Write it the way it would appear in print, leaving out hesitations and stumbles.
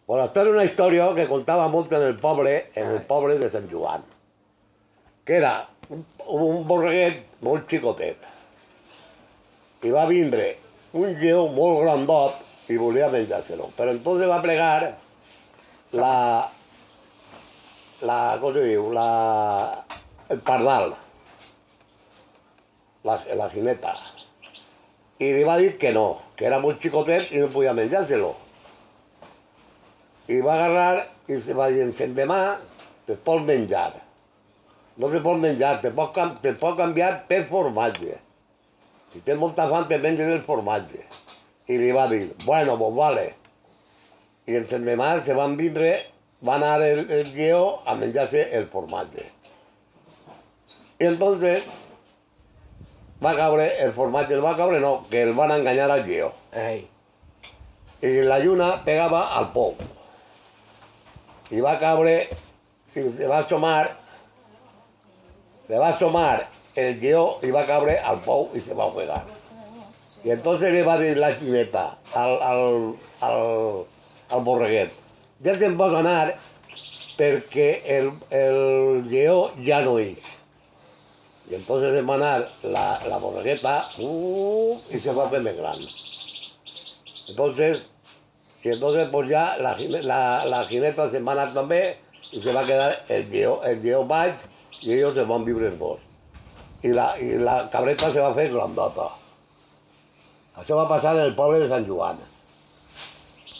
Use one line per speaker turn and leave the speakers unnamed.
Bueno, esta era una història que contava molt en el poble de Sant Joan, que era un borreguet molt xicotet. I va vindre un lleó molt grandot i volia menjar-se-lo. Però entonces va plegar com se diu, el pardal, la jineta. I li va dir que no, que era molt xicotet i no podia menjar-se-lo. I va agarrar i se va dir, demà te pots menjar. No te pots menjar, te pot canviar per formatge. Si tens molta fam, te menges el formatge. I li va dir, bueno, pues vale. I el demà se van vindre, va anar el lleó a menjar-se el formatge. I entonces va caure, el formatge va caure, no, que el van enganyar al lleó. I la lluna pegava al pou. I va caure, i se va assomar el lleó i va caure al pou i se va ofegar. I entonces li va dir la xineta al borreguet, ja te'n vas anar perquè el lleó ja no hi. I entonces va anar la borregueta i se va fer més gran. Entonces pues ya la jineta se va anar també i se va quedar el lleó baix i ells se van viure els dos. I la cabreta se va fer grandota. Això va passar en el poble de Sant Joan.